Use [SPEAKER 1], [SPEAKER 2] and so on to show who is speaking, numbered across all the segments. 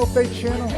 [SPEAKER 1] Faith channel,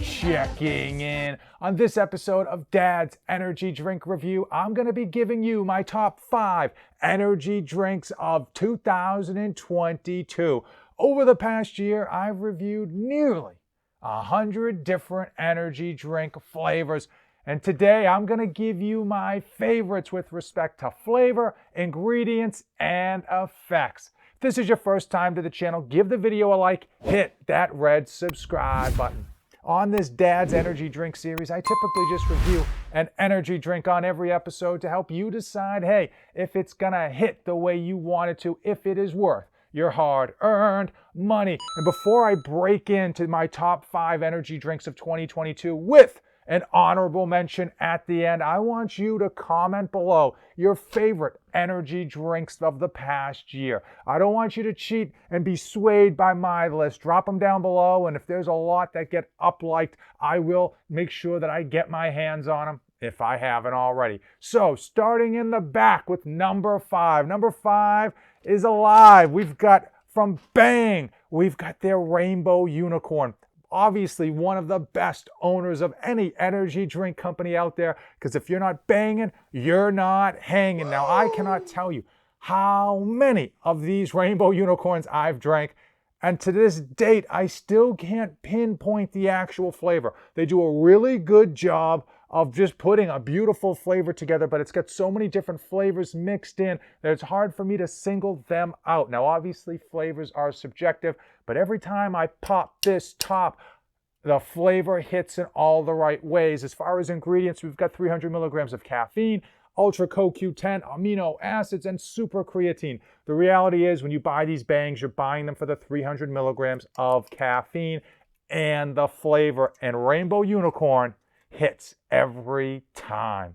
[SPEAKER 1] checking in. On this episode of Dad's Energy Drink Review, I'm going to be giving you my top 5 energy drinks of 2022. Over the past year, I've reviewed nearly 100 different energy drink flavors. And today I'm going to give you my favorites with respect to flavor, ingredients, and effects. If this is your first time to the channel, give the video a like, hit that red subscribe button. On this Dad's Energy Drink series, I typically just review an energy drink on every episode to help you decide, hey, if it's going to hit the way you want it to, if it is worth your hard-earned money. And before I break into my top 5 energy drinks of 2022 with an honorable mention at the end, I want you to comment below your favorite energy drinks of the past year. I don't want you to cheat and be swayed by my list. Drop them down below, and if there's a lot that get up-liked, I will make sure that I get my hands on them if I haven't already. So, starting in the back with number 5. Number 5 is Alive. We've got from Bang, we've got their Rainbow Unicorn. Obviously one of the best owners of any energy drink company out there, because if you're not banging, you're not hanging. Now, I cannot tell you how many of these Rainbow Unicorns I've drank, and to this date, I still can't pinpoint the actual flavor. They do a really good job of just putting a beautiful flavor together, but it's got so many different flavors mixed in that it's hard for me to single them out. Now, obviously, flavors are subjective, but every time I pop this top, the flavor hits in all the right ways. As far as ingredients, we've got 300 milligrams of caffeine, ultra CoQ10, amino acids, and super creatine. The reality is when you buy these bangs, you're buying them for the 300 milligrams of caffeine and the flavor, and Rainbow Unicorn hits every time.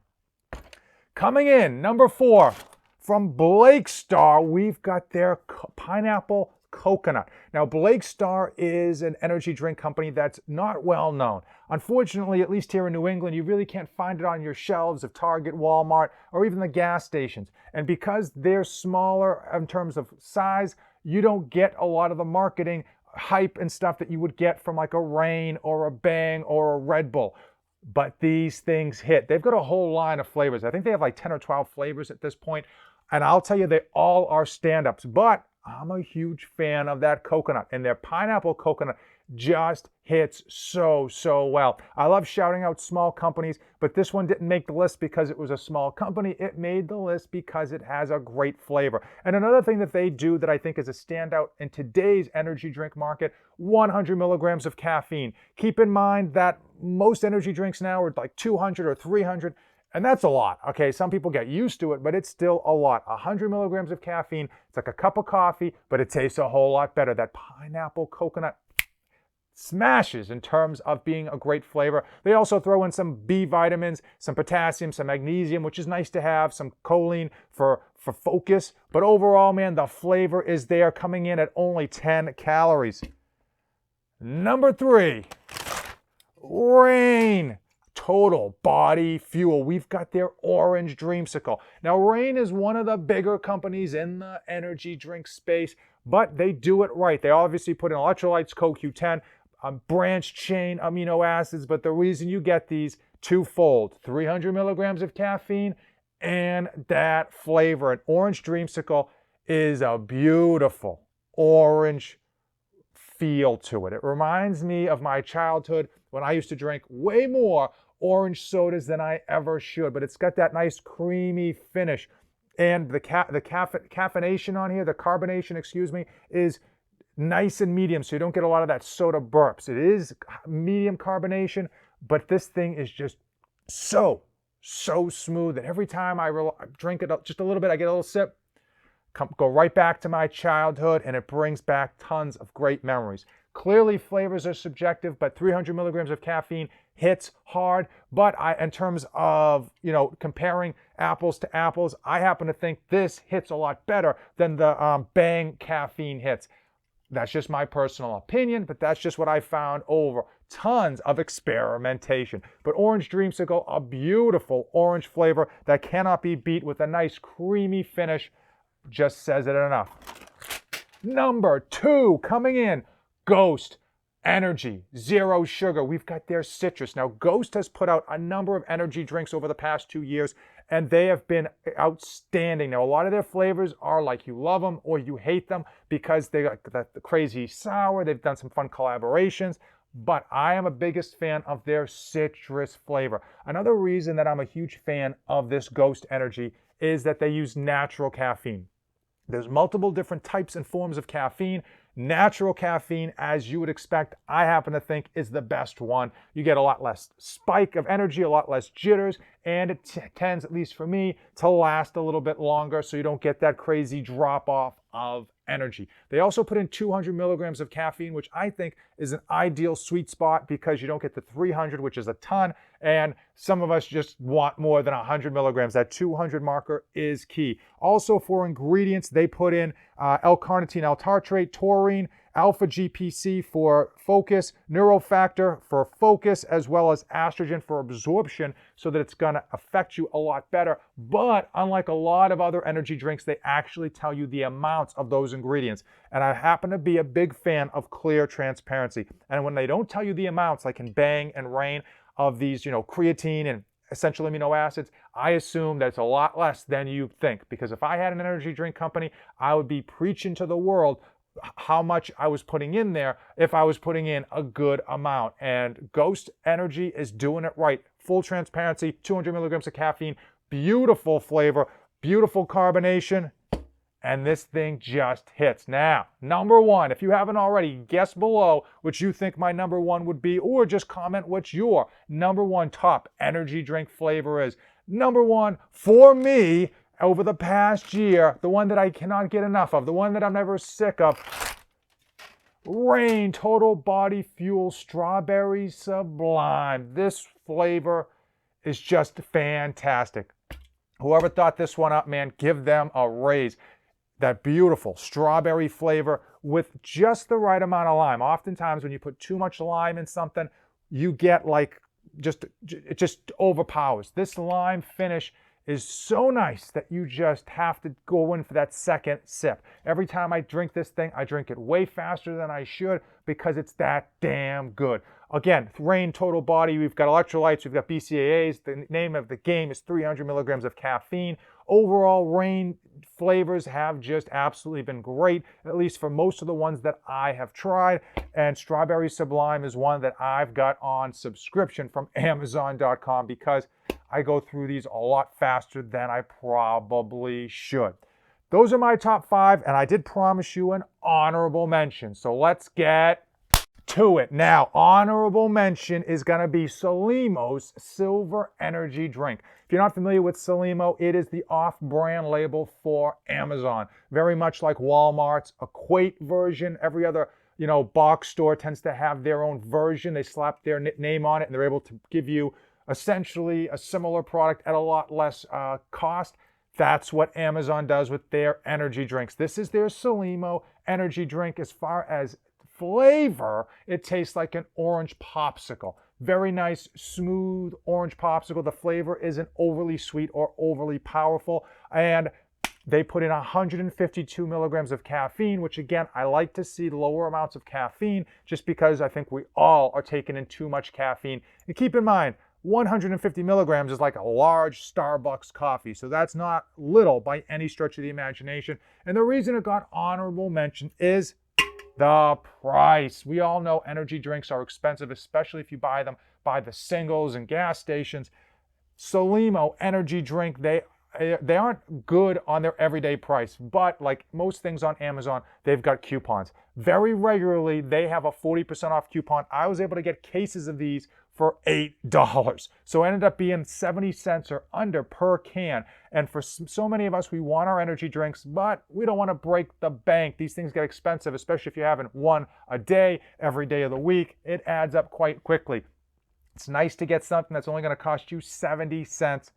[SPEAKER 1] Coming in, number 4, from Blakestar, we've got their pineapple coconut. Now, Blakestar is an energy drink company that's not well known. Unfortunately, at least here in New England, you really can't find it on your shelves of Target, Walmart, or even the gas stations. And because they're smaller in terms of size, you don't get a lot of the marketing hype and stuff that you would get from like a Reign or a Bang or a Red Bull. But these things hit. They've got a whole line of flavors. I think they have like 10 or 12 flavors at this point. And I'll tell you, they all are stand-ups. But I'm a huge fan of that coconut, and their pineapple coconut just hits so well. I love shouting out small companies, but this one didn't make the list because it was a small company. It made the list because it has a great flavor. And another thing that they do that I think is a standout in today's energy drink market, 100 milligrams of caffeine. Keep in mind that most energy drinks now are like 200 or 300. And that's a lot, okay? Some people get used to it, but it's still a lot. 100 milligrams of caffeine, it's like a cup of coffee, but it tastes a whole lot better. That pineapple coconut smashes in terms of being a great flavor. They also throw in some B vitamins, some potassium, some magnesium, which is nice to have, some choline for focus. But overall, man, the flavor is there, coming in at only 10 calories. Number 3, Reign Total Body Fuel. We've got their orange Dreamsicle. Now, Reign is one of the bigger companies in the energy drink space, but they do it right. They obviously put in electrolytes, CoQ10, branched chain amino acids, but the reason you get these twofold, 300 milligrams of caffeine and that flavor. An orange Dreamsicle is a beautiful orange feel to it. It reminds me of my childhood when I used to drink way more orange sodas than I ever should, but it's got that nice creamy finish. And the caffeination on here, the carbonation, excuse me, is nice and medium, so you don't get a lot of that soda burps. It is medium carbonation, but this thing is just so smooth that every time I drink it just a little bit, I get a little sip, go right back to my childhood, and it brings back tons of great memories. Clearly, flavors are subjective, but 300 milligrams of caffeine hits hard. But in terms of, comparing apples to apples, I happen to think this hits a lot better than the Bang caffeine hits. That's just my personal opinion, but that's just what I found over tons of experimentation. But Orange Dreamsicle, a beautiful orange flavor that cannot be beat with a nice creamy finish, just says it enough. Number 2, coming in, Ghost Energy, zero sugar. We've got their citrus. Now, Ghost has put out a number of energy drinks over the past 2 years, and they have been outstanding. Now, a lot of their flavors are like you love them or you hate them because they got the crazy sour. They've done some fun collaborations, but I am a biggest fan of their citrus flavor. Another reason that I'm a huge fan of this Ghost Energy is that they use natural caffeine. There's multiple different types and forms of caffeine. Natural caffeine, as you would expect, I happen to think is the best one. You get a lot less spike of energy, a lot less jitters, and it tends, at least for me, to last a little bit longer so you don't get that crazy drop off of energy. They also put in 200 milligrams of caffeine, which I think is an ideal sweet spot because you don't get the 300, which is a ton, and some of us just want more than 100 milligrams. That 200 marker is key. Also for ingredients, they put in L-carnitine L-tartrate, taurine, alpha-GPC for focus, neurofactor for focus, as well as estrogen for absorption so that it's going to affect you a lot better. But unlike a lot of other energy drinks, they actually tell you the amounts of those ingredients. And I happen to be a big fan of clear transparency. And when they don't tell you the amounts, like in Bang and Rain, of these, creatine and essential amino acids, I assume that it's a lot less than you think. Because if I had an energy drink company, I would be preaching to the world how much I was putting in there if I was putting in a good amount. And Ghost Energy is doing it right. Full transparency, 200 milligrams of caffeine, beautiful flavor, beautiful carbonation, and this thing just hits. Now, number one, if you haven't already, guess below what you think my number one would be, or just comment what your number one top energy drink flavor is. Number one, for me, over the past year, the one that I cannot get enough of, the one that I'm never sick of, Reign Total Body Fuel Strawberry Sublime. This flavor is just fantastic. Whoever thought this one up, man, give them a raise. That beautiful strawberry flavor with just the right amount of lime. Oftentimes when you put too much lime in something, you get it just overpowers. This lime finish is so nice that you just have to go in for that second sip. Every time I drink this thing, I drink it way faster than I should because it's that damn good. Again, Reign Total Body, we've got electrolytes, we've got BCAAs. The name of the game is 300 milligrams of caffeine. Overall, Reign flavors have just absolutely been great, at least for most of the ones that I have tried. And Strawberry Sublime is one that I've got on subscription from Amazon.com because I go through these a lot faster than I probably should. Those are my top 5, and I did promise you an honorable mention. So let's get to it. Now, honorable mention is going to be Solimo's Silver Energy Drink. If you're not familiar with Solimo, it is the off-brand label for Amazon. Very much like Walmart's Equate version. Every other, box store tends to have their own version. They slap their name on it, and they're able to give you essentially a similar product at a lot less cost. That's what Amazon does with their energy drinks. This is their Solimo energy drink. As far as flavor, it tastes like an orange popsicle. Very nice, smooth orange popsicle. The flavor isn't overly sweet or overly powerful. And they put in 152 milligrams of caffeine, which again, I like to see lower amounts of caffeine just because I think we all are taking in too much caffeine. And keep in mind, 150 milligrams is like a large Starbucks coffee. So that's not little by any stretch of the imagination. And the reason it got honorable mention is the price. We all know energy drinks are expensive, especially if you buy them by the singles and gas stations. Solimo energy drink, they aren't good on their everyday price, but like most things on Amazon, they've got coupons. Very regularly, they have a 40% off coupon. I was able to get cases of these for $8. So it ended up being 70 cents or under per can. And for so many of us, we want our energy drinks, but we don't want to break the bank. These things get expensive, especially if you're having one a day, every day of the week. It adds up quite quickly. It's nice to get something that's only going to cost you 70 cents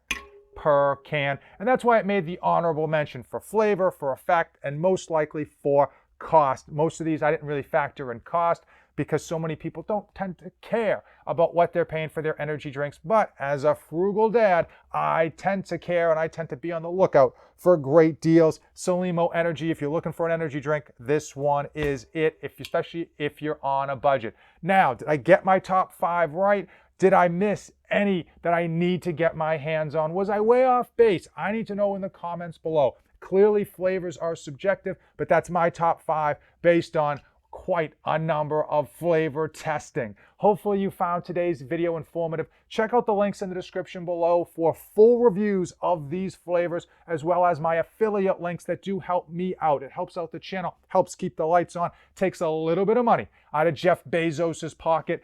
[SPEAKER 1] per can. And that's why it made the honorable mention for flavor, for effect, and most likely for cost. Most of these I didn't really factor in cost because so many people don't tend to care about what they're paying for their energy drinks. But as a frugal dad, I tend to care and I tend to be on the lookout for great deals. Solimo Energy, if you're looking for an energy drink, this one is it, especially if you're on a budget. Now, did I get my top 5 right? Did I miss any that I need to get my hands on? Was I way off base? I need to know in the comments below. Clearly, flavors are subjective, but that's my top 5 based on quite a number of flavor testing. Hopefully you found today's video informative. Check out the links in the description below for full reviews of these flavors, as well as my affiliate links that do help me out. It helps out the channel, helps keep the lights on, takes a little bit of money out of Jeff Bezos's pocket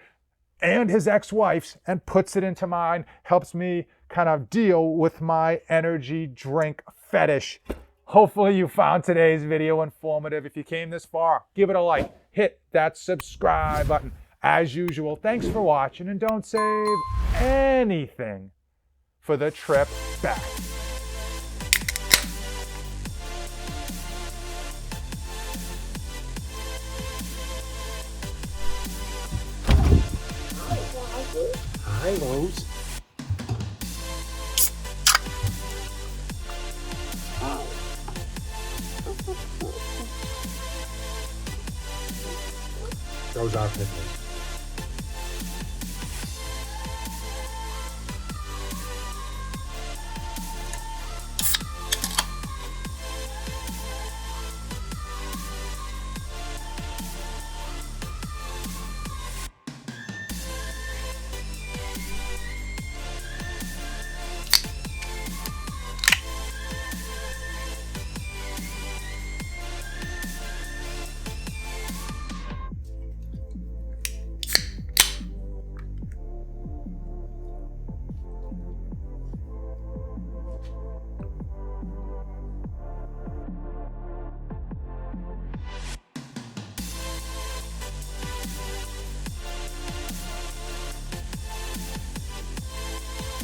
[SPEAKER 1] and his ex-wife's and puts it into mine, helps me kind of deal with my energy drink fetish. Hopefully you found today's video informative. If you came this far, give it a like, hit that subscribe button. As usual, thanks for watching, and don't save anything for the trip back.
[SPEAKER 2] Hi, Rose. Those are pickles.